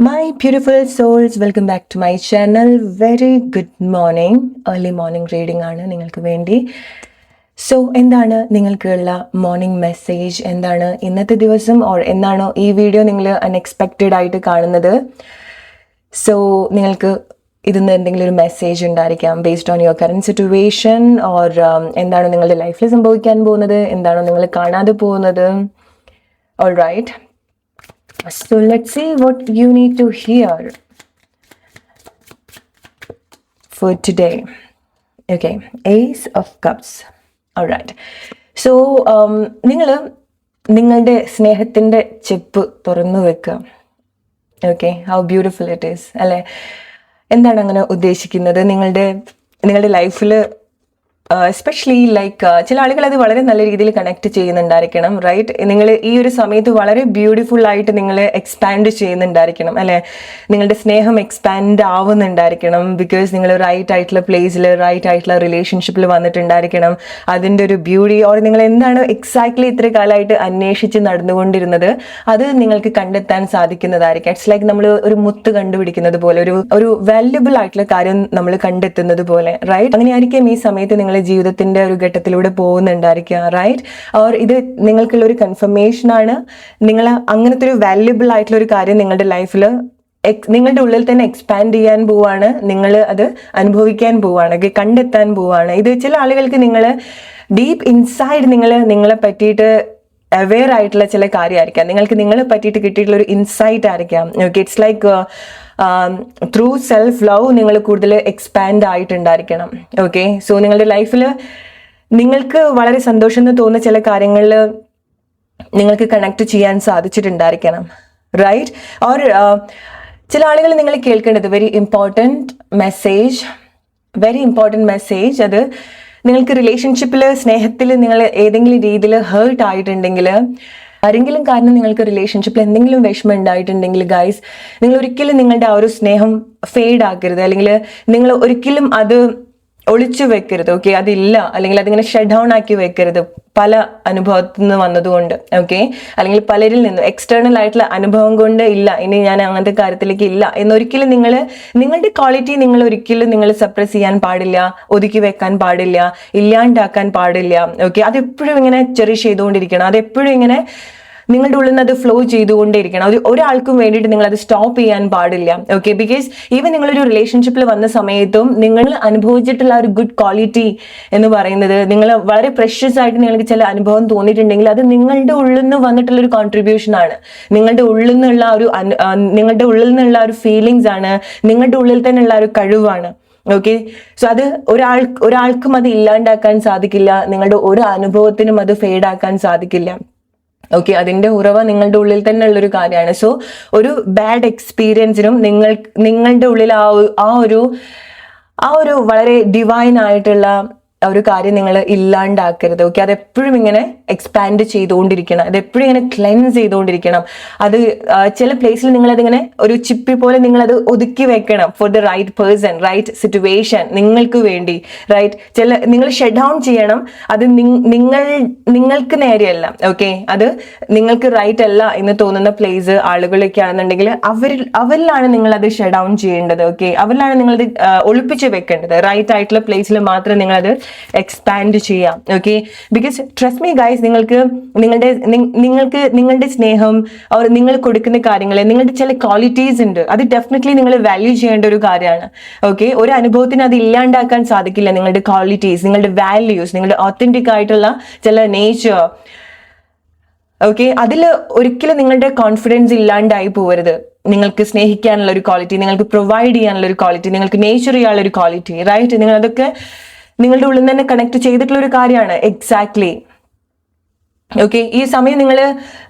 My beautiful souls, welcome back to my channel. Very good morning. Early morning reading ആണ് നിങ്ങൾക്ക് വേണ്ടി. So എന്താണ് നിങ്ങൾക്കുള്ള മോർണിംഗ് മെസ്സേജ്, എന്താണ് ഇന്നത്തെ ദിവസം ഓർ എന്നാണോ ഈ വീഡിയോ നിങ്ങൾ അൺഎക്സ്പെക്റ്റഡ് ആയിട്ട് കാണുന്നത്. സോ നിങ്ങൾക്ക് ഇതിന്ന് എന്തെങ്കിലും ഒരു മെസ്സേജ് ഉണ്ടായിരിക്കാം based on your current situation or എന്താണ് നിങ്ങളുടെ ലൈഫിൽ സംഭവിക്കാൻ പോകുന്നത്, എന്താണോ നിങ്ങൾ കാണാതെ പോകുന്നത്. All right, so let's see what you need to hear for today. Okay, Ace of Cups. All right, so നിങ്ങളുടെ സ്നേഹത്തിൻ്റെ ചെപ്പ് തുറന്നു വെക്കുക. Okay, how beautiful it is അല്ലേ. എന്താണ് അങ്ങനെ ഉദ്ദേശിക്കുന്നത്? നിങ്ങളുടെ ലൈഫിൽ എസ്പെഷ്യലി ലൈക്ക് ചില ആളുകൾ അത് വളരെ നല്ല രീതിയിൽ കണക്ട് ചെയ്യുന്നുണ്ടായിരിക്കണം, റൈറ്റ്? നിങ്ങൾ ഈ ഒരു സമയത്ത് വളരെ ബ്യൂട്ടിഫുൾ ആയിട്ട് നിങ്ങൾ എക്സ്പാൻഡ് ചെയ്യുന്നുണ്ടായിരിക്കണം അല്ലേ. നിങ്ങളുടെ സ്നേഹം എക്സ്പാൻഡ് ആവുന്നുണ്ടായിരിക്കണം ബിക്കോസ് നിങ്ങൾ റൈറ്റ് ആയിട്ടുള്ള പ്ലേസിൽ റൈറ്റ് ആയിട്ടുള്ള റിലേഷൻഷിപ്പിൽ വന്നിട്ടുണ്ടായിരിക്കണം. അതിൻ്റെ ഒരു ബ്യൂട്ടി ഓർ നിങ്ങൾ എന്താണ് എക്സാക്ട്ലി ഇത്ര കാലമായിട്ട് അന്വേഷിച്ച് നടന്നുകൊണ്ടിരുന്നത് അത് നിങ്ങൾക്ക് കണ്ടെത്താൻ സാധിക്കുന്നതായിരിക്കും. ഇറ്റ്സ് ലൈക്ക് നമ്മൾ ഒരു മുത്ത് കണ്ടുപിടിക്കുന്നത് പോലെ, ഒരു വാല്യുബിൾ ആയിട്ടുള്ള കാര്യം നമ്മൾ കണ്ടെത്തുന്നത് പോലെ, റൈറ്റ്? അങ്ങനെയായിരിക്കും ഈ സമയത്ത് നിങ്ങൾ ജീവിതത്തിന്റെ ഒരു ഘട്ടത്തിലൂടെ പോകുന്നുണ്ടായിരിക്കുക, റൈറ്റ്? ഓർ ഇത് നിങ്ങൾക്കുള്ള ഒരു കൺഫർമേഷൻ ആണ്. നിങ്ങൾ അങ്ങനത്തെ ഒരു വാല്യുബിൾ ആയിട്ടുള്ള ഒരു കാര്യം നിങ്ങളുടെ ലൈഫിൽ നിങ്ങളുടെ ഉള്ളിൽ തന്നെ എക്സ്പാൻഡ് ചെയ്യാൻ പോവാണ്. നിങ്ങൾ അത് അനുഭവിക്കാൻ പോവാണ്, കണ്ടെത്താൻ പോവാണ്. ഇത് ചില ആളുകൾക്ക് നിങ്ങൾ ഡീപ്പ് ഇൻസൈഡ് നിങ്ങളെ പറ്റിയിട്ട് അവെയർ ആയിട്ടുള്ള ചില കാര്യമായിരിക്കാം, നിങ്ങൾക്ക് നിങ്ങളെ പറ്റിയിട്ട് കിട്ടിയിട്ടുള്ള ഒരു ഇൻസൈറ്റ് ആയിരിക്കാം. Okay, it's like through self love നിങ്ങൾ കൂടുതൽ എക്സ്പാൻഡ് ആയിട്ടുണ്ടായിരിക്കണം. ഓക്കെ, സോ നിങ്ങളുടെ ലൈഫിൽ നിങ്ങൾക്ക് വളരെ സന്തോഷം എന്ന് തോന്നുന്ന ചില കാര്യങ്ങളിൽ നിങ്ങൾക്ക് കണക്ട് ചെയ്യാൻ സാധിച്ചിട്ടുണ്ടായിരിക്കണം, റൈറ്റ്? ഓർ ചില ആളുകൾ നിങ്ങൾ കേൾക്കേണ്ടത് വെരി ഇമ്പോർട്ടൻറ്റ് മെസ്സേജ്. അത് നിങ്ങൾക്ക് റിലേഷൻഷിപ്പിൽ സ്നേഹത്തിൽ നിങ്ങൾ ഏതെങ്കിലും രീതിയിൽ ഹേർട്ട് ആയിട്ടുണ്ടെങ്കിൽ, ആരെങ്കിലും കാരണം നിങ്ങൾക്ക് റിലേഷൻഷിപ്പിൽ എന്തെങ്കിലും വിഷമം ഉണ്ടായിട്ടുണ്ടെങ്കിൽ ഗൈസ്, നിങ്ങൾ ഒരിക്കലും നിങ്ങളുടെ ആ ഒരു സ്നേഹം ഫെയ്ഡ് ആക്കരുത്, അല്ലെങ്കിൽ നിങ്ങൾ ഒരിക്കലും അത് ഒളിച്ചു വെക്കരുത്. ഓക്കെ, അതില്ല, അല്ലെങ്കിൽ അതിങ്ങനെ ഷട്ട് ഡൗൺ ആക്കി വെക്കരുത് പല അനുഭവത്തിൽ നിന്ന് വന്നതുകൊണ്ട്. ഓക്കെ, അല്ലെങ്കിൽ പലരിൽ നിന്നും എക്സ്റ്റേണൽ ആയിട്ടുള്ള അനുഭവം കൊണ്ട് ഇല്ല ഇനി ഞാൻ അങ്ങനത്തെ കാര്യത്തിലേക്ക് ഇല്ല എന്നൊരിക്കലും നിങ്ങളുടെ ക്വാളിറ്റി നിങ്ങൾ സപ്രസ് ചെയ്യാൻ പാടില്ല, ഒതുക്കി വെക്കാൻ പാടില്ല, ഇല്ലാണ്ടാക്കാൻ പാടില്ല. ഓക്കെ, അതെപ്പോഴും ഇങ്ങനെ ചെറിഷ് ചെയ്തുകൊണ്ടിരിക്കണം, അതെപ്പോഴും ഇങ്ങനെ നിങ്ങളുടെ ഉള്ളിൽ നിന്ന് അത് ഫ്ലോ ചെയ്തുകൊണ്ടേയിരിക്കണം. അത് ഒരാൾക്കും വേണ്ടിയിട്ട് നിങ്ങൾ അത് സ്റ്റോപ്പ് ചെയ്യാൻ പാടില്ല. ഓക്കെ, ബിക്കോസ് ഈവൻ നിങ്ങളൊരു റിലേഷൻഷിപ്പിൽ വന്ന സമയത്തും നിങ്ങൾ അനുഭവിച്ചിട്ടുള്ള ഒരു ഗുഡ് ക്വാളിറ്റി എന്ന് പറയുന്നത്, നിങ്ങൾ വളരെ പ്രഷ്യസ് ആയിട്ട് നിങ്ങൾക്ക് ചില അനുഭവം തോന്നിയിട്ടുണ്ടെങ്കിൽ അത് നിങ്ങളുടെ ഉള്ളിൽ നിന്ന് വന്നിട്ടുള്ള ഒരു കോൺട്രിബ്യൂഷൻ ആണ്, നിങ്ങളുടെ ഉള്ളിൽ നിന്നുള്ള ഒരു ഫീലിങ്സ് ആണ്, നിങ്ങളുടെ ഉള്ളിൽ തന്നെയുള്ള ഒരു കഴിവാണ്. ഓക്കെ, സോ അത് ഒരാൾക്കും അത് ഇല്ലാണ്ടാക്കാൻ സാധിക്കില്ല, നിങ്ങളുടെ ഒരു അനുഭവത്തിനും അത് ഫെയ്ഡ് ആക്കാൻ സാധിക്കില്ല. ഓക്കെ, അതിന്റെ ഉറവ നിങ്ങളുടെ ഉള്ളിൽ തന്നെ ഉള്ളൊരു കാര്യമാണ്. സോ ഒരു ബാഡ് എക്സ്പീരിയൻസിനും നിങ്ങളുടെ ഉള്ളിൽ ആ ഒരു വളരെ ഡിവൈൻ ആയിട്ടുള്ള ഒരു കാര്യം നിങ്ങൾ ഇല്ലാണ്ടാക്കരുത്. ഓക്കെ, അതെപ്പോഴും ഇങ്ങനെ എക്സ്പാൻഡ് ചെയ്തുകൊണ്ടിരിക്കണം, അതെപ്പോഴും ഇങ്ങനെ ക്ലെൻസ് ചെയ്തുകൊണ്ടിരിക്കണം. അത് ചില പ്ലേസിൽ നിങ്ങളതിങ്ങനെ ഒരു ചിപ്പി പോലെ നിങ്ങളത് ഒതുക്കി വെക്കണം for the right person, right situation, നിങ്ങൾക്ക് വേണ്ടി, റൈറ്റ്? നിങ്ങൾ ഷട്ട് ഡൗൺ ചെയ്യണം. അത് നിങ്ങൾക്ക് നേരെയല്ല. ഓക്കെ, അത് നിങ്ങൾക്ക് റൈറ്റ് അല്ല എന്ന് തോന്നുന്ന പ്ലേസ് ആളുകളൊക്കെ ആണെന്നുണ്ടെങ്കിൽ അവരിലാണ് നിങ്ങളത് ഷട്ട് ഡൗൺ ചെയ്യേണ്ടത്. ഓക്കെ, അവരിലാണ് നിങ്ങളത് ഒളിപ്പിച്ച് വെക്കേണ്ടത്. റൈറ്റ് ആയിട്ടുള്ള പ്ലേസിൽ മാത്രം നിങ്ങളത് എക്സ്പാൻഡ് ചെയ്യാം. Okay, because trust me guys, നിങ്ങൾക്ക് നിങ്ങളുടെ സ്നേഹം ഓർ നിങ്ങൾ കൊടുക്കുന്ന കാര്യങ്ങൾ, നിങ്ങളുടെ ചില ക്വാളിറ്റീസ് ഉണ്ട്, അത് ഡെഫിനറ്റ്ലി നിങ്ങൾ വാല്യൂ ചെയ്യേണ്ട ഒരു കാര്യമാണ്. ഓക്കെ, ഒരു അനുഭവത്തിന് അത് ഇല്ലാണ്ടാക്കാൻ സാധിക്കില്ല. നിങ്ങളുടെ ക്വാളിറ്റീസ്, നിങ്ങളുടെ വാല്യൂസ്, നിങ്ങളുടെ ഒത്തന്റിക് ആയിട്ടുള്ള ചില നേച്ചർ, ഓക്കെ, അതിൽ ഒരിക്കലും നിങ്ങളുടെ കോൺഫിഡൻസ് ഇല്ലാണ്ടായി പോകരുത്. നിങ്ങൾക്ക് സ്നേഹിക്കാനുള്ള ഒരു ക്വാളിറ്റി, നിങ്ങൾക്ക് പ്രൊവൈഡ് ചെയ്യാനുള്ള ഒരു ക്വാളിറ്റി, നിങ്ങൾക്ക് നേച്ചർ ചെയ്യാനുള്ള ഒരു ക്വാളിറ്റി, റൈറ്റ്? നിങ്ങൾ അതൊക്കെ നിങ്ങളുടെ ഉള്ളിൽ തന്നെ കണക്ട് ചെയ്തിട്ടുള്ള ഒരു കാര്യമാണ്. എക്സാക്ട്ലി. ഓക്കെ, ഈ സമയം നിങ്ങൾ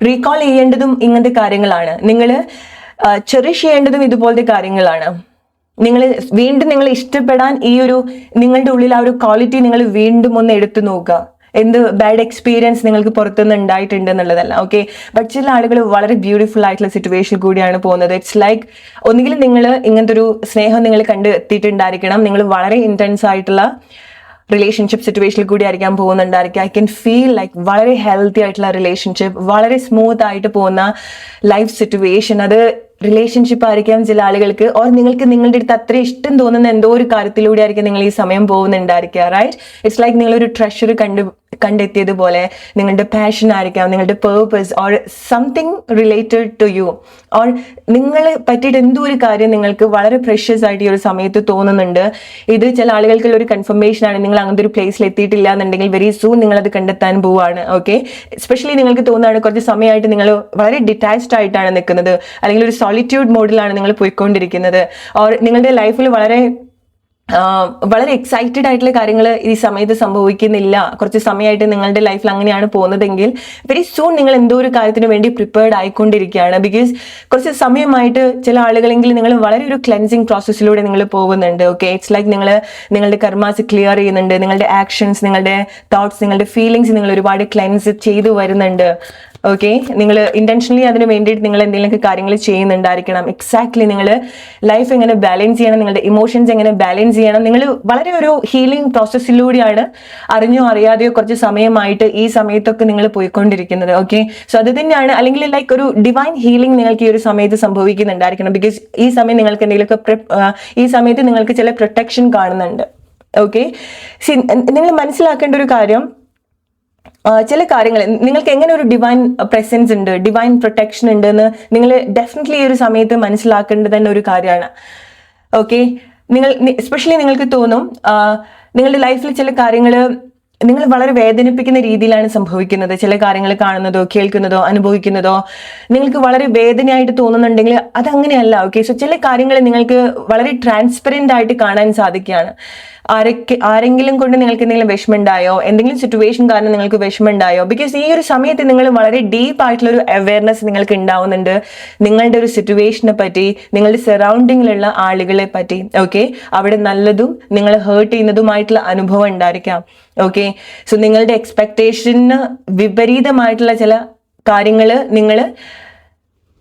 റീകോൾ ചെയ്യേണ്ടതും ഇങ്ങനത്തെ കാര്യങ്ങളാണ്, നിങ്ങൾ ചെറിഷ് ചെയ്യേണ്ടതും ഇതുപോലത്തെ കാര്യങ്ങളാണ്. നിങ്ങൾ ഇഷ്ടപ്പെടാൻ ഈ ഒരു നിങ്ങളുടെ ഉള്ളിൽ ആ ഒരു ക്വാളിറ്റി നിങ്ങൾ വീണ്ടും ഒന്ന് എടുത്തു നോക്കുക. എന്ത് ബാഡ് എക്സ്പീരിയൻസ് നിങ്ങൾക്ക് പുറത്തുനിന്ന് ഉണ്ടായിട്ടുണ്ട് എന്നുള്ളതല്ല. ഓക്കെ, ബട്ട് ചില ആളുകൾ വളരെ ബ്യൂട്ടിഫുൾ ആയിട്ടുള്ള സിറ്റുവേഷൻ കൂടിയാണ് പോകുന്നത്. ഇറ്റ്സ് ലൈക്ക് ഒന്നുകിൽ നിങ്ങൾ ഇങ്ങനത്തെ ഒരു സ്നേഹം നിങ്ങൾ കണ്ടെത്തിയിട്ടുണ്ടായിരിക്കണം, നിങ്ങൾ വളരെ ഇൻറ്റൻസ് ആയിട്ടുള്ള റിലേഷൻഷിപ്പ് സിറ്റുവേഷനിൽ കൂടി ആയിരിക്കാൻ പോകുന്നുണ്ടായിരിക്കും. ഐ ക്യാൻ ഫീൽ ലൈക്ക് വളരെ ഹെൽത്തി ആയിട്ടുള്ള റിലേഷൻഷിപ്പ്, വളരെ സ്മൂത്ത് ആയിട്ട് പോകുന്ന ലൈഫ് സിറ്റുവേഷൻ, അത് റിലേഷൻഷിപ്പ് ആയിരിക്കാം ചില ആളുകൾക്ക്, ഓർ നിങ്ങൾക്ക് നിങ്ങളുടെ അടുത്ത് അത്ര ഇഷ്ടം തോന്നുന്ന എന്തോ ഒരു കാര്യത്തിലൂടെ ആയിരിക്കും നിങ്ങൾ ഈ സമയം പോകുന്നുണ്ടായിരിക്കുക, റൈറ്റ്? ഇറ്റ്സ് ലൈക്ക് നിങ്ങളൊരു ട്രഷർ കണ്ടെത്തിയതുപോലെ നിങ്ങളുടെ പാഷൻ ആയിരിക്കാം, നിങ്ങളുടെ purpose or something related to you, or നിങ്ങളെ പറ്റിയിട്ട് എന്തോ ഒരു കാര്യം നിങ്ങൾക്ക് വളരെ പ്രഷ്യസ് ആയിട്ട് ഈ ഒരു സമയത്ത് തോന്നുന്നുണ്ട്. ഇത് ചില ആളുകൾക്കുള്ള ഒരു കൺഫർമേഷൻ ആണ്. നിങ്ങൾ അങ്ങനത്തെ ഒരു പ്ലേസിൽ എത്തിയിട്ടില്ല എന്നുണ്ടെങ്കിൽ വെരി സൂൺ നിങ്ങൾ അത് കണ്ടെത്താൻ പോവുകയാണ്. ഓക്കെ, എസ്പെഷ്യലി നിങ്ങൾക്ക് തോന്നുകയാണ് കുറച്ച് സമയമായിട്ട് നിങ്ങൾ വളരെ ഡിറ്റാച്ച്ഡ് ആയിട്ടാണ് നിൽക്കുന്നത്, അല്ലെങ്കിൽ ഒരു സോളിറ്റ്യൂഡ് മോഡിലാണ് നിങ്ങൾ പോയിക്കൊണ്ടിരിക്കുന്നത്, ഓർ നിങ്ങളുടെ ലൈഫിൽ വളരെ എക്സൈറ്റഡ് ആയിട്ടുള്ള കാര്യങ്ങൾ ഈ സമയത്ത് സംഭവിക്കുന്നില്ല, കുറച്ച് സമയമായിട്ട് നിങ്ങളുടെ ലൈഫിൽ അങ്ങനെയാണ് പോകുന്നതെങ്കിൽ വെരി സൂൺ നിങ്ങൾ എന്തോ ഒരു കാര്യത്തിന് വേണ്ടി പ്രിപ്പയർഡ് ആയിക്കൊണ്ടിരിക്കുകയാണ്. ബിക്കോസ് കുറച്ച് സമയമായിട്ട് ചില ആളുകളെങ്കിൽ നിങ്ങൾ വളരെ ഒരു ക്ലെൻസിങ് പ്രോസസ്സിലൂടെ നിങ്ങൾ പോകുന്നുണ്ട്. ഓക്കെ, ഇറ്റ്സ് ലൈക്ക് നിങ്ങളുടെ കർമാസ് ക്ലിയർ ചെയ്യുന്നുണ്ട്, നിങ്ങളുടെ ആക്ഷൻസ്, നിങ്ങളുടെ തോട്ട്സ്, നിങ്ങളുടെ ഫീലിങ്സ് നിങ്ങൾ ഒരുപാട് ക്ലെൻസ് ചെയ്തു വരുന്നുണ്ട്. ഓക്കെ, നിങ്ങൾ ഇന്റൻഷനലി അതിന് വേണ്ടിയിട്ട് നിങ്ങൾ എന്തെങ്കിലുമൊക്കെ കാര്യങ്ങൾ ചെയ്യുന്നുണ്ടായിരിക്കണം. എക്സാക്ട്ലി നിങ്ങൾ ലൈഫ് എങ്ങനെ ബാലൻസ് ചെയ്യണം, നിങ്ങളുടെ ഇമോഷൻസ് എങ്ങനെ ബാലൻസ് ചെയ്യണം, നിങ്ങൾ വളരെ ഒരു ഹീലിംഗ് പ്രോസസ്സിലൂടെയാണ് അറിഞ്ഞോ അറിയാതെയോ കുറച്ച് സമയമായിട്ട് ഈ സമയത്തൊക്കെ നിങ്ങൾ പോയിക്കൊണ്ടിരിക്കുന്നത്. ഓക്കെ, സോ അത് തന്നെയാണ്, അല്ലെങ്കിൽ ലൈക്ക് ഒരു ഡിവൈൻ ഹീലിംഗ് നിങ്ങൾക്ക് ഈ ഒരു സമയത്ത് സംഭവിക്കുന്നുണ്ടായിരിക്കണം. ബിക്കോസ് ഈ സമയം നിങ്ങൾക്ക് എന്തെങ്കിലുമൊക്കെ ഈ സമയത്ത് നിങ്ങൾക്ക് ചില പ്രൊട്ടക്ഷൻ കാണുന്നുണ്ട്. ഓക്കെ, നിങ്ങൾ മനസ്സിലാക്കേണ്ട ഒരു കാര്യം, ചില കാര്യങ്ങൾ നിങ്ങൾക്ക് എങ്ങനെ ഒരു ഡിവൈൻ പ്രസൻസ് ഉണ്ട്, ഡിവൈൻ പ്രൊട്ടക്ഷൻ ഉണ്ട് എന്ന് നിങ്ങൾ ഡെഫിനറ്റ്ലി ഈ ഒരു സമയത്ത് മനസ്സിലാക്കേണ്ടത് തന്നെ ഒരു കാര്യമാണ്. ഓക്കെ, എസ്പെഷ്യലി നിങ്ങൾക്ക് തോന്നും നിങ്ങളുടെ ലൈഫിൽ ചില കാര്യങ്ങൾ നിങ്ങൾ വളരെ വേദനിപ്പിക്കുന്ന രീതിയിലാണ് സംഭവിക്കുന്നത്. ചില കാര്യങ്ങൾ കാണുന്നതോ കേൾക്കുന്നതോ അനുഭവിക്കുന്നതോ നിങ്ങൾക്ക് വളരെ വേദനയായിട്ട് തോന്നുന്നുണ്ടെങ്കിൽ അതങ്ങനെയല്ല. ഓക്കെ, സോ ചില കാര്യങ്ങൾ നിങ്ങൾക്ക് വളരെ ട്രാൻസ്പെറൻ്റ് ആയിട്ട് കാണാൻ സാധിക്കുകയാണ്. ആരെങ്കിലും കൊണ്ട് നിങ്ങൾക്ക് എന്തെങ്കിലും വിഷമമുണ്ടായോ, എന്തെങ്കിലും സിറ്റുവേഷൻ കാരണം നിങ്ങൾക്ക് വിഷമമുണ്ടായോ, ബിക്കോസ് ഈ ഒരു സമയത്ത് നിങ്ങൾ വളരെ ഡീപ്പ് ആയിട്ടുള്ള ഒരു അവയർനെസ് നിങ്ങൾക്ക് ഉണ്ടാവുന്നുണ്ട് നിങ്ങളുടെ ഒരു സിറ്റുവേഷനെ പറ്റി, നിങ്ങളുടെ സറൗണ്ടിങ്ങിലുള്ള ആളുകളെ പറ്റി. ഓക്കെ, അവിടെ നല്ലതും നിങ്ങളെ ഹേർട്ട് ചെയ്യുന്നതുമായിട്ടുള്ള അനുഭവം ഉണ്ടായിരിക്കാം. ഓക്കെ, സോ നിങ്ങളുടെ എക്സ്പെക്ടേഷന് വിപരീതമായിട്ടുള്ള ചില കാര്യങ്ങൾ നിങ്ങൾ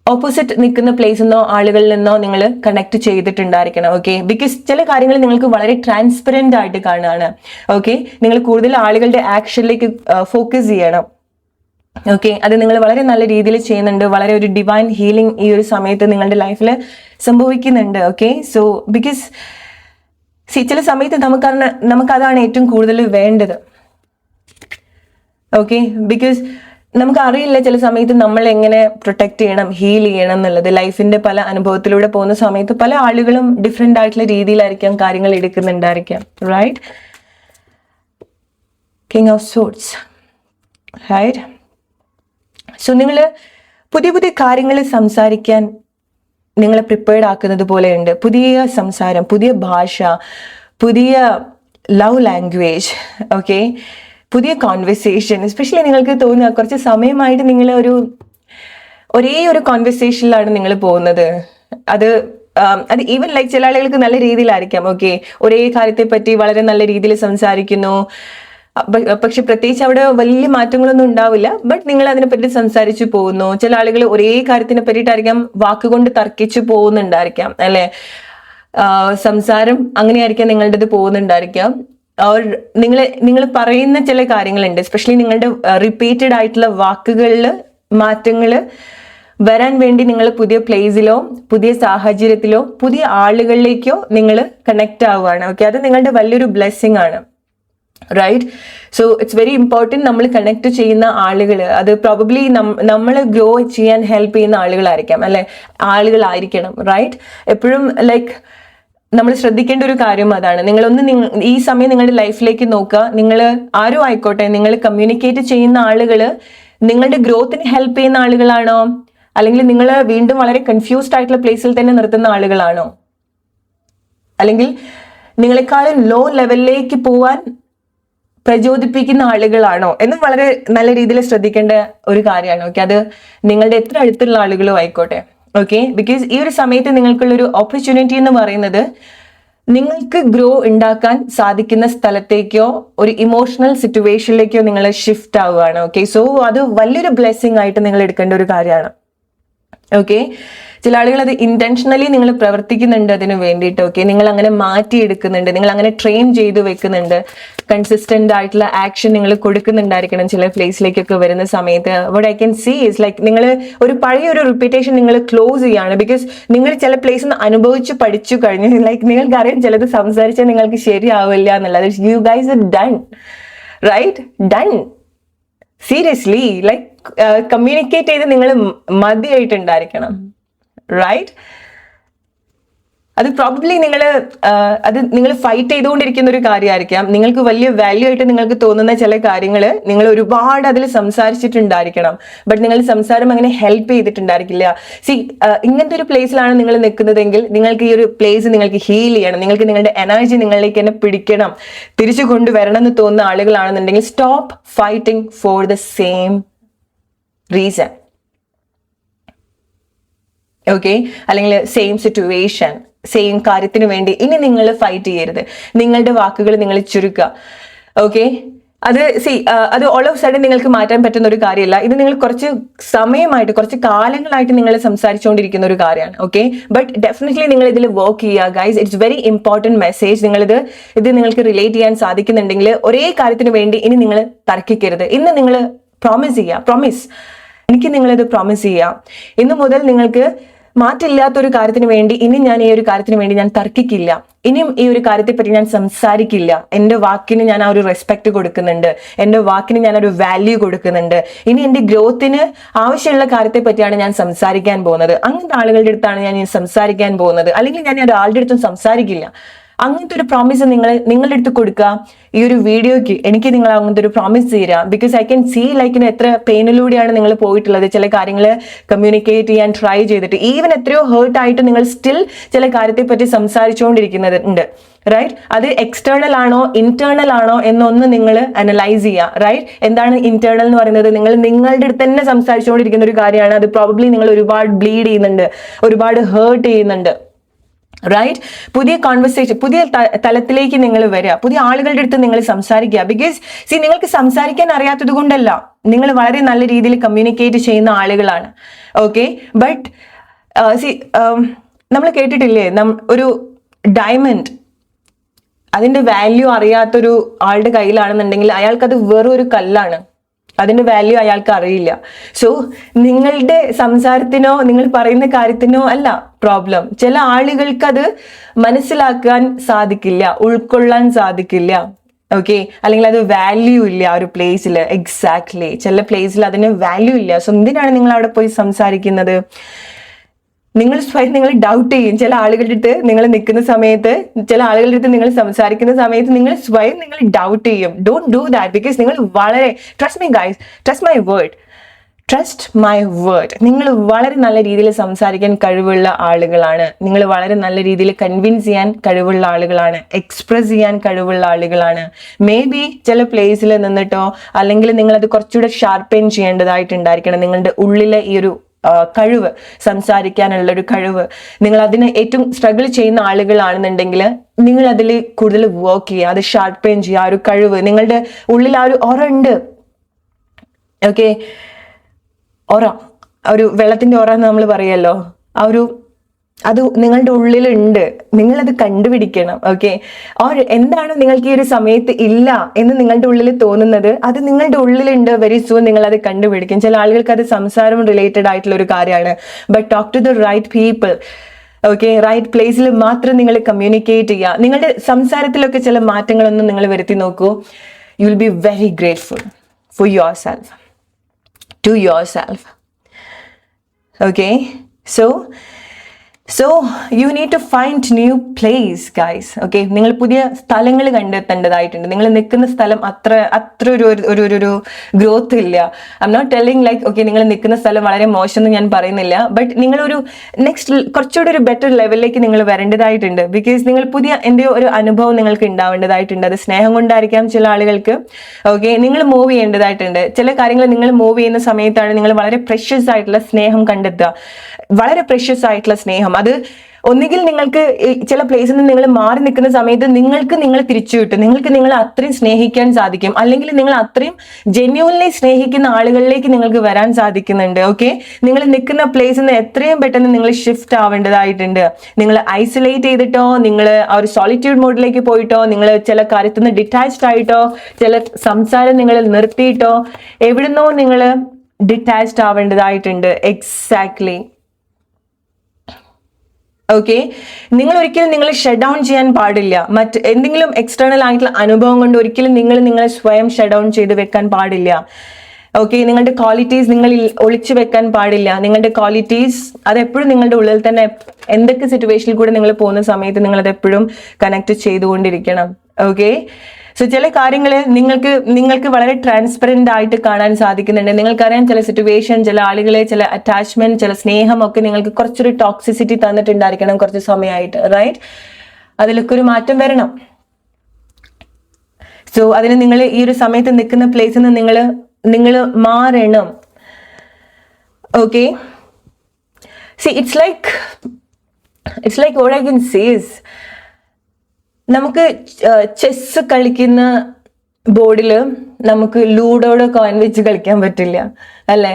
ഓപ്പോസിറ്റ് നിൽക്കുന്ന പ്ലേസിൽ നിന്നോ ആളുകളിൽ നിന്നോ നിങ്ങൾ കണക്ട് ചെയ്തിട്ടുണ്ടായിരിക്കണം. ഓക്കെ, ബിക്കോസ് ചില കാര്യങ്ങൾ നിങ്ങൾക്ക് വളരെ ട്രാൻസ്പെറൻ്റ് ആയിട്ട് കാണുകയാണ്. ഓക്കെ, നിങ്ങൾ കൂടുതൽ ആളുകളുടെ ആക്ഷനിലേക്ക് ഫോക്കസ് ചെയ്യണം. ഓക്കെ, അത് നിങ്ങൾ വളരെ നല്ല രീതിയിൽ ചെയ്യുന്നുണ്ട്. വളരെ ഒരു ഡിവൈൻ ഹീലിംഗ് ഈ ഒരു സമയത്ത് നിങ്ങളുടെ ലൈഫിൽ സംഭവിക്കുന്നുണ്ട്. ഓക്കെ, സോ ബിക്കോസ് ചില സമയത്ത് നമുക്കതാണ് ഏറ്റവും കൂടുതൽ വേണ്ടത്. ഓക്കെ, ബിക്കോസ് നമുക്കറിയില്ല ചില സമയത്ത് നമ്മൾ എങ്ങനെ പ്രൊട്ടക്ട് ചെയ്യണം, ഹീൽ ചെയ്യണം എന്നുള്ളത്. ലൈഫിന്റെ പല അനുഭവത്തിലൂടെ പോകുന്ന സമയത്ത് പല ആളുകളും ഡിഫറെൻ്റ് ആയിട്ടുള്ള രീതിയിലായിരിക്കാം കാര്യങ്ങൾ എടുക്കുന്നുണ്ടായിരിക്കാം. Right, king of swords, right? So നിങ്ങൾ പുതിയ പുതിയ കാര്യങ്ങൾ സംസാരിക്കാൻ നിങ്ങളെ പ്രിപ്പയർഡ് ആക്കുന്നത് പോലെയുണ്ട്. പുതിയ സംസാരം, പുതിയ ഭാഷ, പുതിയ ലവ് ലാംഗ്വേജ്, ഓക്കെ, പുതിയ കോൺവെർസേഷൻ. എസ്പെഷ്യലി നിങ്ങൾക്ക് തോന്നുക കുറച്ച് സമയമായിട്ട് നിങ്ങൾ ഒരേ ഒരു കോൺവെർസേഷനിലാണ് നിങ്ങൾ പോകുന്നത്. അത് ഈവൻ ലൈക്ക് ചില ആളുകൾക്ക് നല്ല രീതിയിലായിരിക്കാം. ഓക്കെ, ഒരേ കാര്യത്തെ പറ്റി വളരെ നല്ല രീതിയിൽ സംസാരിക്കുന്നു, പക്ഷെ പ്രത്യേകിച്ച് അവിടെ വലിയ മാറ്റങ്ങളൊന്നും ഉണ്ടാവില്ല, ബട്ട് നിങ്ങൾ അതിനെപ്പറ്റി സംസാരിച്ചു പോകുന്നു. ചില ആളുകൾ ഒരേ കാര്യത്തിനെ പറ്റിയിട്ടായിരിക്കാം വാക്കുകൊണ്ട് തർക്കിച്ചു പോകുന്നുണ്ടായിരിക്കാം, അല്ലെ? സംസാരം അങ്ങനെയായിരിക്കാം നിങ്ങളുടേത് പോകുന്നുണ്ടായിരിക്കാം. നിങ്ങൾ പറയുന്ന ചില കാര്യങ്ങളുണ്ട്, എസ്പെഷ്യലി നിങ്ങളുടെ റിപ്പീറ്റഡ് ആയിട്ടുള്ള വാക്കുകളിൽ മാറ്റങ്ങൾ വരാൻ വേണ്ടി നിങ്ങൾ പുതിയ പ്ലേസിലോ പുതിയ സാഹചര്യത്തിലോ പുതിയ ആളുകളിലേക്കോ നിങ്ങൾ കണക്ട് ആവുകയാണ്. ഓക്കെ, അത് നിങ്ങളുടെ വലിയൊരു ബ്ലെസ്സിങ് ആണ്. Right, so it's very important. നമ്മൾ കണക്ട് ചെയ്യുന്ന ആളുകൾ അത് പ്രോബബ്ലി നമ്മൾ ഗ്രോ ചെയ്യാൻ ഹെൽപ്പ് ചെയ്യുന്ന ആളുകളായിരിക്കാം, അല്ലെ? ആളുകളായിരിക്കണം. റൈറ്റ്, എപ്പോഴും ലൈക്ക് നമ്മൾ ശ്രദ്ധിക്കേണ്ട ഒരു കാര്യം അതാണ്. ഈ സമയം നിങ്ങളുടെ ലൈഫിലേക്ക് നോക്കുക. നിങ്ങൾ ആരും ആയിക്കോട്ടെ, നിങ്ങൾ കമ്മ്യൂണിക്കേറ്റ് ചെയ്യുന്ന ആളുകൾ നിങ്ങളുടെ ഗ്രോത്തിന് ഹെൽപ്പ് ചെയ്യുന്ന ആളുകളാണോ, അല്ലെങ്കിൽ നിങ്ങൾ വീണ്ടും വളരെ കൺഫ്യൂസ്ഡ് ആയിട്ടുള്ള പ്ലേസിൽ തന്നെ നിർത്തുന്ന ആളുകളാണോ, അല്ലെങ്കിൽ നിങ്ങളെക്കാളും ലോ ലെവലിലേക്ക് പോവാൻ പ്രചോദിപ്പിക്കുന്ന ആളുകളാണോ എന്ന് വളരെ നല്ല രീതിയിൽ ശ്രദ്ധിക്കേണ്ട ഒരു കാര്യമാണ്. ഓക്കെ, അത് നിങ്ങളുടെ എത്ര അടുത്തുള്ള ആളുകളോ ആയിക്കോട്ടെ. ഓക്കെ, ബിക്കോസ് ഈ ഒരു സമയത്ത് നിങ്ങൾക്കുള്ളൊരു ഓപ്പർച്യൂണിറ്റി എന്ന് പറയുന്നത് നിങ്ങൾക്ക് ഗ്രോ ഉണ്ടാക്കാൻ സാധിക്കുന്ന സ്ഥലത്തേക്കോ ഒരു ഇമോഷണൽ സിറ്റുവേഷനിലേക്കോ നിങ്ങൾ ഷിഫ്റ്റ് ആവുകയാണ്. ഓക്കെ, സോ അത് വലിയൊരു ബ്ലെസ്സിങ് ആയിട്ട് നിങ്ങൾ എടുക്കേണ്ട ഒരു കാര്യമാണ്. ഓക്കെ, ചില ആളുകൾ അത് ഇന്റൻഷനലി നിങ്ങൾ പ്രവർത്തിക്കുന്നുണ്ട് അതിന് വേണ്ടിയിട്ട്. ഓക്കെ, നിങ്ങൾ അങ്ങനെ മാറ്റിയെടുക്കുന്നുണ്ട്, നിങ്ങൾ അങ്ങനെ ട്രെയിൻ ചെയ്ത് വെക്കുന്നുണ്ട്, കൺസിസ്റ്റന്റ് ആയിട്ടുള്ള ആക്ഷൻ നിങ്ങൾ കൊടുക്കുന്നുണ്ടായിരിക്കണം ചില പ്ലേസിലേക്കൊക്കെ വരുന്ന സമയത്ത്. What I can see is like നിങ്ങൾ ഒരു പഴയ ഒരു റിപ്പീറ്റേഷൻ നിങ്ങൾ ക്ലോസ് ചെയ്യാണ്. ബിക്കോസ് നിങ്ങൾ ചില പ്ലേസ് അനുഭവിച്ച് പഠിച്ചു കഴിഞ്ഞു. ലൈക്ക് നിങ്ങൾക്ക് അറിയാം ചിലത് സംസാരിച്ചാൽ നിങ്ങൾക്ക് ശരിയാവില്ല എന്നുള്ളത്. You guys are done, right? Done. Seriously, like communicate ചെയ്ത് നിങ്ങൾ മതിയായിട്ടുണ്ടായിരിക്കണം, റൈറ്റ്? അത് പ്രോബബ്ലി നിങ്ങൾ ഫൈറ്റ് ചെയ്തുകൊണ്ടിരിക്കുന്ന ഒരു കാര്യമായിരിക്കാം. നിങ്ങൾക്ക് വലിയ വാല്യൂ ആയിട്ട് നിങ്ങൾക്ക് തോന്നുന്ന ചില കാര്യങ്ങൾ നിങ്ങൾ ഒരുപാട് അതിൽ സംസാരിച്ചിട്ടുണ്ടായിരിക്കണം. ബട്ട് നിങ്ങൾ സംസാരം അങ്ങനെ ഹെൽപ്പ് ചെയ്തിട്ടുണ്ടായിരിക്കില്ല. ഇങ്ങനത്തെ ഒരു പ്ലേസിലാണ് നിങ്ങൾ നിൽക്കുന്നതെങ്കിൽ നിങ്ങൾക്ക് ഈ ഒരു പ്ലേസ് നിങ്ങൾക്ക് ഹീൽ ചെയ്യണം, നിങ്ങൾക്ക് നിങ്ങളുടെ എനർജി നിങ്ങളിലേക്ക് തന്നെ പിടിക്കണം, തിരിച്ചു കൊണ്ടുവരണം എന്ന് തോന്നുന്ന ആളുകളാണെന്നുണ്ടെങ്കിൽ stop fighting for the same reason. Okay, അല്ലെങ്കിൽ സെയിം സിറ്റുവേഷൻ, സെയിം കാര്യത്തിന് വേണ്ടി ഇനി നിങ്ങൾ ഫൈറ്റ് ചെയ്യരുത്. നിങ്ങളുടെ വാക്കുകൾ നിങ്ങൾ ചുരുക്കുക. ഓക്കെ, അത് ഓൾ ഓഫ് സഡൻ നിങ്ങൾക്ക് മാറ്റാൻ പറ്റുന്ന ഒരു കാര്യമല്ല. ഇത് നിങ്ങൾ കുറച്ച് സമയമായിട്ട്, കുറച്ച് കാലങ്ങളായിട്ട് നിങ്ങൾ സംസാരിച്ചുകൊണ്ടിരിക്കുന്ന ഒരു കാര്യമാണ്. ഓക്കെ, ബട്ട് ഡെഫിനറ്റ്ലി നിങ്ങൾ ഇതിൽ വർക്ക് ചെയ്യുക guys. It's very important message. ഇത് നിങ്ങൾക്ക് റിലേറ്റ് ചെയ്യാൻ സാധിക്കുന്നുണ്ടെങ്കിൽ ഒരേ കാര്യത്തിന് വേണ്ടി ഇനി നിങ്ങൾ തർക്കിക്കരുത്. ഇന്ന് നിങ്ങൾ പ്രോമിസ് എനിക്ക് നിങ്ങളിത് പ്രോമിസ് ചെയ്യാം. ഇന്നു മുതൽ നിങ്ങൾക്ക് മാറ്റില്ലാത്തൊരു കാര്യത്തിന് വേണ്ടി ഇനി ഞാൻ ഈ ഒരു കാര്യത്തിന് വേണ്ടി ഞാൻ തർക്കിക്കില്ല, ഇനിയും ഈ ഒരു കാര്യത്തെ പറ്റി ഞാൻ സംസാരിക്കില്ല. എൻ്റെ വാക്കിന് ഞാൻ ആ ഒരു റെസ്പെക്ട് കൊടുക്കുന്നുണ്ട്, എൻ്റെ വാക്കിന് ഞാൻ ഒരു വാല്യൂ കൊടുക്കുന്നുണ്ട്. ഇനി എൻ്റെ ഗ്രോത്തിന് ആവശ്യമുള്ള കാര്യത്തെ പറ്റിയാണ് ഞാൻ സംസാരിക്കാൻ പോകുന്നത്. അങ്ങനത്തെ ആളുകളുടെ അടുത്താണ് ഞാൻ സംസാരിക്കാൻ പോകുന്നത്. അല്ലെങ്കിൽ ഞാൻ ഒരാളുടെ അടുത്തും സംസാരിക്കില്ല. അങ്ങനത്തെ ഒരു പ്രോമിസ് നിങ്ങളുടെ അടുത്ത് കൊടുക്കുക. ഈ ഒരു വീഡിയോയ്ക്ക് എനിക്ക് നിങ്ങൾ അങ്ങനത്തെ ഒരു പ്രോമിസ് തരാം. Because I can see like എത്ര പെയിനിലൂടെയാണ് നിങ്ങൾ പോയിട്ടുള്ളത്. ചില കാര്യങ്ങൾ കമ്മ്യൂണിക്കേറ്റ് ചെയ്യാൻ ട്രൈ ചെയ്തിട്ട് ഈവൻ എത്രയോ ഹേർട്ട് ആയിട്ട് നിങ്ങൾ സ്റ്റിൽ ചില കാര്യത്തെ പറ്റി സംസാരിച്ചുകൊണ്ടിരിക്കുന്നുണ്ട്, റൈറ്റ്? അത് എക്സ്റ്റേണൽ ആണോ ഇന്റേണൽ ആണോ എന്നൊന്ന് നിങ്ങൾ അനലൈസ് ചെയ്യുക, റൈറ്റ്? എന്താണ് ഇന്റേണൽ എന്ന് പറയുന്നത്? നിങ്ങളുടെ അടുത്ത് തന്നെ സംസാരിച്ചുകൊണ്ടിരിക്കുന്ന ഒരു കാര്യമാണ്. അത് പ്രോബബ്ലി നിങ്ങൾ ഒരുപാട് ബ്ലീഡ് ചെയ്യുന്നുണ്ട്, ഒരുപാട് ഹേർട്ട് ചെയ്യുന്നുണ്ട്, റൈറ്റ്? പുതിയ കോൺവെർസേഷൻ, പുതിയ തലത്തിലേക്ക് നിങ്ങൾ വരിക, പുതിയ ആളുകളുടെ അടുത്ത് നിങ്ങൾ സംസാരിക്കുക. ബിക്കോസ് നിങ്ങൾക്ക് സംസാരിക്കാൻ അറിയാത്തത് കൊണ്ടല്ല, നിങ്ങൾ വളരെ നല്ല രീതിയിൽ കമ്മ്യൂണിക്കേറ്റ് ചെയ്യുന്ന ആളുകളാണ്. ഓക്കെ, ബട്ട് നമ്മൾ കേട്ടിട്ടില്ലേ, ഒരു ഡയമണ്ട് അതിന്റെ വാല്യൂ അറിയാത്തൊരു ആളുടെ കയ്യിലാണെന്നുണ്ടെങ്കിൽ അയാൾക്കത് വെറും ഒരു കല്ലാണ്, അതിന്റെ വാല്യൂ അയാൾക്ക് അറിയില്ല. സോ നിങ്ങളുടെ സംസാരത്തിനോ നിങ്ങൾ പറയുന്ന കാര്യത്തിനോ അല്ല പ്രോബ്ലം. ചില ആളുകൾക്ക് അത് മനസ്സിലാക്കാൻ സാധിക്കില്ല, ഉൾക്കൊള്ളാൻ സാധിക്കില്ല. ഓക്കെ, അല്ലെങ്കിൽ അത് വാല്യൂ ഇല്ല ആ ഒരു പ്ലേസിൽ. എക്സാക്ട്ലി, ചില പ്ലേസിൽ അതിന് വാല്യൂ ഇല്ല. സോ എന്തിനാണ് നിങ്ങൾ അവിടെ പോയി സംസാരിക്കുന്നത്? നിങ്ങൾ സ്വയം നിങ്ങൾ ഡൗട്ട് ചെയ്യും. ചില ആളുകളുടെ അടുത്ത് നിങ്ങൾ നിൽക്കുന്ന സമയത്ത്, ചില ആളുകളുടെ അടുത്ത് നിങ്ങൾ സംസാരിക്കുന്ന സമയത്ത് നിങ്ങൾ സ്വയം നിങ്ങൾ ഡൗട്ട് ചെയ്യും. Don't do that. ബിക്കോസ് നിങ്ങൾ വളരെ trust me guys, trust my word, നിങ്ങൾ വളരെ നല്ല രീതിയിൽ സംസാരിക്കാൻ കഴിവുള്ള ആളുകളാണ്. നിങ്ങൾ വളരെ നല്ല രീതിയിൽ കൺവിൻസ് ചെയ്യാൻ കഴിവുള്ള ആളുകളാണ്, എക്സ്പ്രസ് ചെയ്യാൻ കഴിവുള്ള ആളുകളാണ്. മേ ബി ചില പ്ലേസിൽ നിന്നിട്ടോ അല്ലെങ്കിൽ നിങ്ങളത് കുറച്ചുകൂടെ ഷാർപ്പൻ ചെയ്യേണ്ടതായിട്ടുണ്ടായിരിക്കണം. നിങ്ങളുടെ ഉള്ളിലെ ഈ ഒരു കഴിവ്, സംസാരിക്കാനുള്ള ഒരു കഴിവ്, നിങ്ങൾ അതിന് ഏറ്റവും സ്ട്രഗിൾ ചെയ്യുന്ന ആളുകളാണെന്നുണ്ടെങ്കിൽ നിങ്ങൾ അതിൽ കൂടുതൽ വർക്ക് ചെയ്യുക, അത് ഷാർപ്പൻ ചെയ്യുക. ആ ഒരു കഴിവ് നിങ്ങളുടെ ഉള്ളിൽ, ആ ഒരു ഓറ ഉണ്ട്. ഓക്കെ, ഓറ, ഒരു വെള്ളത്തിന്റെ ഓറ എന്ന് നമ്മൾ പറയല്ലോ, അത് നിങ്ങളുടെ ഉള്ളിലുണ്ട്. നിങ്ങളത് കണ്ടുപിടിക്കണം. ഓക്കെ, എന്താണ് നിങ്ങൾക്ക് ഈ ഒരു സമയത്ത് ഇല്ല എന്ന് നിങ്ങളുടെ ഉള്ളിൽ തോന്നുന്നത്, അത് നിങ്ങളുടെ ഉള്ളിലുണ്ട്. വെരി സൂൺ നിങ്ങൾ അത് കണ്ടുപിടിക്കും. ചില ആളുകൾക്ക് അത് സംസാരം റിലേറ്റഡ് ആയിട്ടുള്ള ഒരു കാര്യമാണ്. But talk to the right people. Okay, right പ്ലേസിൽ മാത്രം നിങ്ങൾ കമ്മ്യൂണിക്കേറ്റ് ചെയ്യുക. നിങ്ങളുടെ സംസാരത്തിലൊക്കെ ചില മാറ്റങ്ങളൊന്നും നിങ്ങൾ വരുത്തി നോക്കൂ. You will be very grateful for yourself, to yourself. Okay, so you need to find new place guys. Okay, നിങ്ങൾ പുതിയ സ്ഥലങ്ങൾ കണ്ടെത്തേണ്ടതായിട്ടുണ്ട്. നിങ്ങൾ നിൽക്കുന്ന സ്ഥലം അത്ര ഒരു ഗ്രോത്ത് ഇല്ല. I'm not telling like okay നിങ്ങൾ നിൽക്കുന്ന സ്ഥലം വളരെ മോശം എന്ന് ഞാൻ പറയുന്നില്ല. ബട്ട് നിങ്ങളൊരു നെക്സ്റ്റ് കുറച്ചുകൂടി ഒരു ബെറ്റർ ലെവലിലേക്ക് നിങ്ങൾ വരേണ്ടതായിട്ടുണ്ട്. ബിക്കോസ് നിങ്ങൾ പുതിയ എന്തെയോ ഒരു അനുഭവം നിങ്ങൾക്ക് ഉണ്ടാവേണ്ടതായിട്ടുണ്ട്. അത് സ്നേഹം കൊണ്ടായിരിക്കാം ചില ആളുകൾക്ക്. ഓക്കെ, നിങ്ങൾ മൂവ് ചെയ്യേണ്ടതായിട്ടുണ്ട്. ചില കാര്യങ്ങൾ നിങ്ങൾ മൂവ് ചെയ്യുന്ന സമയത്താണ് നിങ്ങൾ വളരെ പ്രഷ്യസ് ആയിട്ടുള്ള സ്നേഹം കണ്ടെത്തുക. വളരെ പ്രഷ്യസ് ആയിട്ടുള്ള സ്നേഹം, അത് ഒന്നുകിൽ നിങ്ങൾക്ക് ചില പ്ലേസിൽ നിന്ന് നിങ്ങൾ മാറി നിൽക്കുന്ന സമയത്ത് നിങ്ങൾക്ക് നിങ്ങളെ തിരിച്ചു കിട്ടും, നിങ്ങൾക്ക് നിങ്ങളെ അത്രയും സ്നേഹിക്കാൻ സാധിക്കും, അല്ലെങ്കിൽ നിങ്ങൾ അത്രയും ജെന്യൂൻലി സ്നേഹിക്കുന്ന ആളുകളിലേക്ക് നിങ്ങൾക്ക് വരാൻ സാധിക്കുന്നുണ്ട്. ഓക്കെ, നിങ്ങൾ നിൽക്കുന്ന പ്ലേസിൽ നിന്ന് എത്രയും പെട്ടെന്ന് നിങ്ങൾ ഷിഫ്റ്റ് ആവേണ്ടതായിട്ടുണ്ട്. നിങ്ങൾ ഐസൊലേറ്റ് ചെയ്തിട്ടോ, നിങ്ങൾ ആ ഒരു സോളിറ്റ്യൂഡ് മോഡിലേക്ക് പോയിട്ടോ, നിങ്ങൾ ചില കാര്യത്തിൽ നിന്ന് ഡിറ്റാച്ച്ഡ് ആയിട്ടോ, ചില സംസാരം നിങ്ങൾ നിർത്തിയിട്ടോ, എവിടുന്നോ നിങ്ങൾ ഡിറ്റാച്ച്ഡ് ആവേണ്ടതായിട്ടുണ്ട്. എക്സാക്ട്ലി. ഓക്കെ, നിങ്ങൾ ഒരിക്കലും നിങ്ങൾ ഷട്ട് ഡൗൺ ചെയ്യാൻ പാടില്ല. എന്തെങ്കിലും എക്സ്റ്റേണൽ ആയിട്ടുള്ള അനുഭവം കൊണ്ട് ഒരിക്കലും നിങ്ങളെ സ്വയം ഷട്ട് ഡൗൺ ചെയ്ത് വെക്കാൻ പാടില്ല. ഓക്കെ, നിങ്ങളുടെ ക്വാളിറ്റീസ് നിങ്ങൾ ഒളിച്ചു വെക്കാൻ പാടില്ല. നിങ്ങളുടെ ക്വാളിറ്റീസ് അതെപ്പോഴും നിങ്ങളുടെ ഉള്ളിൽ തന്നെ, എന്തൊക്കെ സിറ്റുവേഷനിൽ കൂടെ നിങ്ങൾ പോകുന്ന സമയത്ത് നിങ്ങൾ അതെപ്പോഴും കണക്ട് ചെയ്തുകൊണ്ടിരിക്കണം. ഓക്കെ, സോ ചില കാര്യങ്ങൾ നിങ്ങൾക്ക് വളരെ ട്രാൻസ്പെറന്റ് ആയിട്ട് കാണാൻ സാധിക്കുന്നുണ്ട്. നിങ്ങൾക്കറിയാം ചില സിറ്റുവേഷൻ, ചില ആളുകളെ, ചില അറ്റാച്ച്മെന്റ്, ചില സ്നേഹം ഒക്കെ നിങ്ങൾക്ക് കുറച്ചൊരു ടോക്സിസിറ്റി തന്നിട്ടുണ്ടായിരിക്കണം കുറച്ച് സമയമായിട്ട്, റൈറ്റ്? അതിലൊക്കെ ഒരു മാറ്റം വരണം. സോ അതിന് നിങ്ങൾ ഈ ഒരു സമയത്ത് നിൽക്കുന്ന പ്ലേസിൽ നിന്ന് നിങ്ങൾ മാറണം. Okay, C it's like what I can say is, നമുക്ക് ചെസ് കളിക്കുന്ന ബോർഡിൽ നമുക്ക് ലൂഡോയുടെ കോയിൻ വെച്ച് കളിക്കാൻ പറ്റില്ല, അല്ലേ?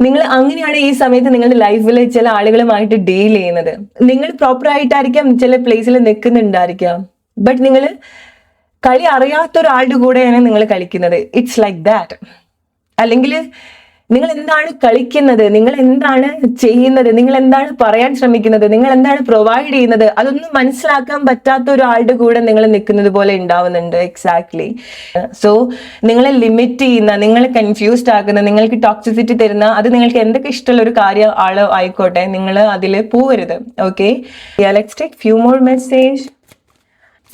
നിങ്ങൾ അങ്ങനെയാണ് ഈ സമയത്ത് നിങ്ങളുടെ ലൈഫിൽ ചില ആളുകളുമായിട്ട് ഡീൽ ചെയ്യുന്നത്. നിങ്ങൾ പ്രോപ്പർ ആയിട്ടായിരിക്കാം ചില പ്ലേസിൽ നിൽക്കുന്നുണ്ടായിരിക്കാം, ബട്ട് നിങ്ങൾ കളി അറിയാത്ത ഒരാളുടെ കൂടെയാണ് നിങ്ങൾ കളിക്കുന്നത്. It's like that. അല്ലെങ്കിൽ നിങ്ങൾ എന്താണ് കളിക്കുന്നത്, നിങ്ങൾ എന്താണ് ചെയ്യുന്നത്, നിങ്ങൾ എന്താണ് പറയാൻ ശ്രമിക്കുന്നത്, നിങ്ങൾ എന്താണ് പ്രൊവൈഡ് ചെയ്യുന്നത്, അതൊന്നും മനസ്സിലാക്കാൻ പറ്റാത്ത ഒരാളുടെ കൂടെ നിങ്ങൾ നിൽക്കുന്നത് പോലെ ഉണ്ടാവുന്നുണ്ട്. എക്സാക്ട്ലി. സോ നിങ്ങളെ ലിമിറ്റ് ചെയ്യുന്ന, നിങ്ങളെ കൺഫ്യൂസ്ഡ് ആക്കുന്ന, നിങ്ങൾക്ക് ടോക്സിസിറ്റി തരുന്ന, അത് നിങ്ങൾക്ക് എന്തൊക്കെ ഇഷ്ടമുള്ള ഒരു കാര്യം ആളോ ആയിക്കോട്ടെ, നിങ്ങൾ അതിൽ പോവരുത്. Okay, let's take few more message.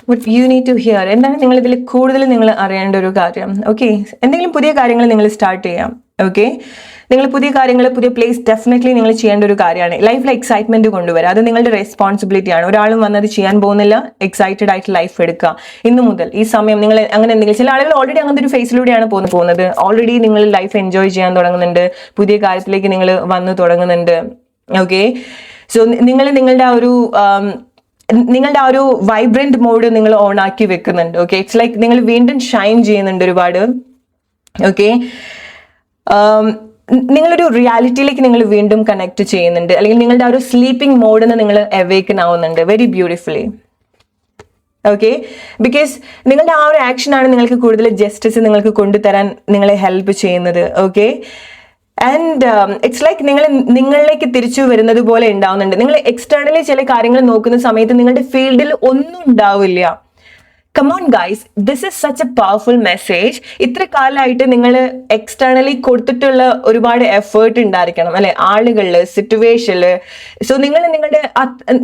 What you need to hear. എന്താണ് നിങ്ങൾ ഇതിൽ കൂടുതൽ നിങ്ങൾ അറിയേണ്ട ഒരു കാര്യം? ഓക്കെ, എന്തെങ്കിലും പുതിയ കാര്യങ്ങൾ നിങ്ങൾ സ്റ്റാർട്ട് ചെയ്യാം. ഓക്കെ, നിങ്ങൾ പുതിയ കാര്യങ്ങൾ, പുതിയ പ്ലേസ് ഡെഫിനറ്റ്ലി നിങ്ങൾ ചെയ്യേണ്ട ഒരു കാര്യമാണ്. ലൈഫിൽ എക്സൈറ്റ്മെന്റ് കൊണ്ടുവരിക, അത് നിങ്ങളുടെ റെസ്പോൺസിബിലിറ്റി ആണ്. ഒരാളും വന്നത് ചെയ്യാൻ പോകുന്നില്ല. എക്സൈറ്റഡ് ആയിട്ട് ലൈഫ് എടുക്കുക. ഇന്നു മുതൽ ഈ സമയം നിങ്ങൾ അങ്ങനെ എന്തെങ്കിലും, ചില ആളുകൾ ഓൾറെഡി അങ്ങനത്തെ ഒരു ഫേസിലൂടെയാണ് പോകുന്നത്. ഓൾറെഡി നിങ്ങൾ ലൈഫ് എൻജോയ് ചെയ്യാൻ തുടങ്ങുന്നുണ്ട്, പുതിയ കാര്യത്തിലേക്ക് നിങ്ങൾ വന്നു തുടങ്ങുന്നുണ്ട്. ഓക്കെ, സോ നിങ്ങളുടെ ആ ഒരു വൈബ്രന്റ് മോഡ് നിങ്ങൾ ഓൺ ആക്കി വെക്കുന്നുണ്ട്. ഓക്കെ, ഇറ്റ്സ് ലൈക്ക് നിങ്ങൾ വീണ്ടും ഷൈൻ ചെയ്യുന്നുണ്ട് ഒരുപാട്. ഓക്കെ, നിങ്ങളൊരു റിയാലിറ്റിയിലേക്ക് നിങ്ങൾ വീണ്ടും കണക്ട് ചെയ്യുന്നുണ്ട്, അല്ലെങ്കിൽ നിങ്ങളുടെ ആ ഒരു സ്ലീപ്പിംഗ് മോഡിൽ നിന്ന് നിങ്ങൾ അവേക്കൻ ആവുന്നുണ്ട് വെരി ബ്യൂട്ടിഫുള്ളി. ഓക്കെ, ബിക്കോസ് നിങ്ങളുടെ ആ ഒരു ആക്ഷനാണ് നിങ്ങൾക്ക് കൂടുതൽ ജസ്റ്റിസ് നിങ്ങൾക്ക് കൊണ്ടുതരാൻ നിങ്ങളെ ഹെൽപ്പ് ചെയ്യുന്നത്. ഓക്കെ, ആൻഡ് ഇറ്റ്സ് ലൈക്ക് നിങ്ങളിലേക്ക് തിരിച്ചു വരുന്നത് പോലെ ഉണ്ടാവുന്നുണ്ട്. നിങ്ങൾ എക്സ്റ്റേണലി ചില കാര്യങ്ങൾ നോക്കുന്ന സമയത്ത് നിങ്ങളുടെ ഫീൽഡിൽ ഒന്നും ഉണ്ടാവില്ല. Come on guys, this is such A powerful message. ഇത്ര കാലമായിട്ട് നിങ്ങൾ എക്സ്റ്റേണലി കൊടുത്തിട്ടുള്ള ഒരുപാട് എഫേർട്ട് ഉണ്ടായിരിക്കണം, അല്ലെ? ആളുകളില്, സിറ്റുവേഷനില്. സോ നിങ്ങളുടെ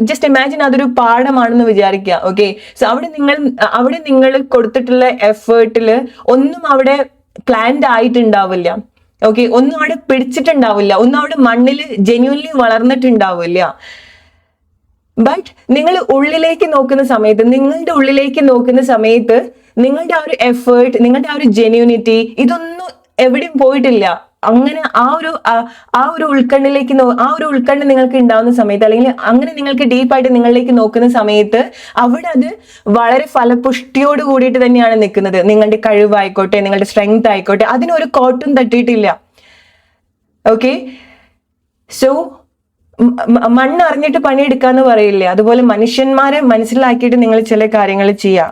ജസ്റ്റ് ഇമാജിൻ അതൊരു പാഠമാണെന്ന് വിചാരിക്കുക. ഓക്കെ, സോ അവിടെ നിങ്ങൾ കൊടുത്തിട്ടുള്ള എഫേർട്ടില് ഒന്നും അവിടെ പ്ലാൻഡ് ആയിട്ടുണ്ടാവില്ല. ഓക്കെ, ഒന്നും അവിടെ പിടിച്ചിട്ടുണ്ടാവില്ല, ഒന്നും അവിടെ മണ്ണിൽ ജെന്യൂൻലി വളർന്നിട്ടുണ്ടാവില്ല. ബട്ട് നിങ്ങൾ ഉള്ളിലേക്ക് നോക്കുന്ന സമയത്ത്, നിങ്ങളുടെ ഉള്ളിലേക്ക് നോക്കുന്ന സമയത്ത് നിങ്ങളുടെ ആ ഒരു എഫേർട്ട്, നിങ്ങളുടെ ആ ഒരു ജെന്യൂനിറ്റി, ഇതൊന്നും എവിടെയും പോയിട്ടില്ല. അങ്ങനെ ആ ഒരു ഉൾക്കണ്ഠ നിങ്ങൾക്ക് ഉണ്ടാവുന്ന സമയത്ത്, അല്ലെങ്കിൽ അങ്ങനെ നിങ്ങൾക്ക് ഡീപ്പായിട്ട് നിങ്ങളിലേക്ക് നോക്കുന്ന സമയത്ത് അവിടെ അത് വളരെ ഫലപുഷ്ടിയോട് കൂടിയിട്ട് തന്നെയാണ് നിൽക്കുന്നത്. നിങ്ങളുടെ കഴിവായിക്കോട്ടെ, നിങ്ങളുടെ സ്ട്രെങ്ത് ആയിക്കോട്ടെ, അതിനൊരു കോട്ടും തട്ടിയിട്ടില്ല. ഓക്കെ, സോ മണ്ണ് അറിഞ്ഞിട്ട് പണിയെടുക്കാന്ന് പറയില്ലേ, അതുപോലെ മനുഷ്യന്മാരെ മനസ്സിലാക്കിയിട്ട് നിങ്ങൾ ചില കാര്യങ്ങൾ ചെയ്യാം.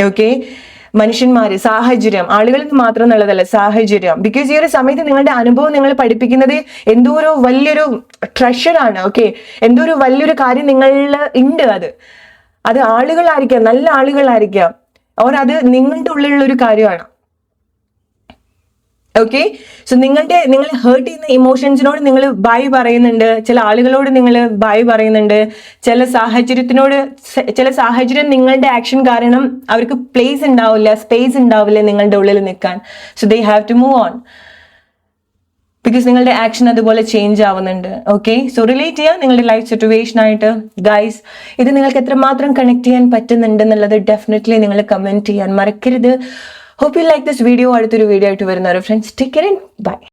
ഓക്കെ, മനുഷ്യന്മാര്, സാഹചര്യം, ആളുകളിൽ നിന്ന് മാത്രം എന്നുള്ളതല്ല, സാഹചര്യം. ബിക്കോസ് ഈ ഒരു സമയത്ത് നിങ്ങളുടെ അനുഭവം നിങ്ങൾ പഠിപ്പിക്കുന്നത് എന്തോ ഒരു വലിയൊരു ട്രഷറാണ്. ഓക്കെ, എന്തോ ഒരു വലിയൊരു കാര്യം നിങ്ങളിൽ ഉണ്ട്. അത് ആളുകളായിരിക്കാം, നല്ല ആളുകളായിരിക്കാം, ഓർ അത് നിങ്ങളുടെ ഉള്ളിലുള്ള ഒരു കാര്യമാണ്. ഓക്കെ, സോ നിങ്ങളെ ഹേർട്ട് ചെയ്യുന്ന ഇമോഷൻസിനോട് നിങ്ങൾ ബൈ പറയുന്നുണ്ട്, ചില ആളുകളോട് നിങ്ങൾ ബൈ പറയുന്നുണ്ട്, ചില സാഹചര്യം നിങ്ങളുടെ ആക്ഷൻ കാരണം അവർക്ക് പ്ലേസ് ഉണ്ടാവില്ല, സ്പേസ് ഉണ്ടാവില്ല നിങ്ങളുടെ ഉള്ളിൽ നിൽക്കാൻ. So they have to move on, because നിങ്ങളുടെ ആക്ഷൻ അതുപോലെ ചേഞ്ച് ആവുന്നുണ്ട്. ഓക്കെ, സോ റിലേറ്റ് ചെയ്യാം നിങ്ങളുടെ ലൈഫ് സിറ്റുവേഷൻ ആയിട്ട്. ഗൈസ്, ഇത് നിങ്ങൾക്ക് എത്രമാത്രം കണക്ട് ചെയ്യാൻ പറ്റുന്നുണ്ട് എന്നുള്ളത് ഡെഫിനറ്റ്ലി നിങ്ങൾ കമന്റ് ചെയ്യാൻ മറക്കരുത്. Hope you like this video. അടുത്തൊരു വീഡിയോ ആയിട്ട് വരുന്നവരെ ഫ്രണ്ട്സ്, ടേക്ക് കെയർ, ബൈ.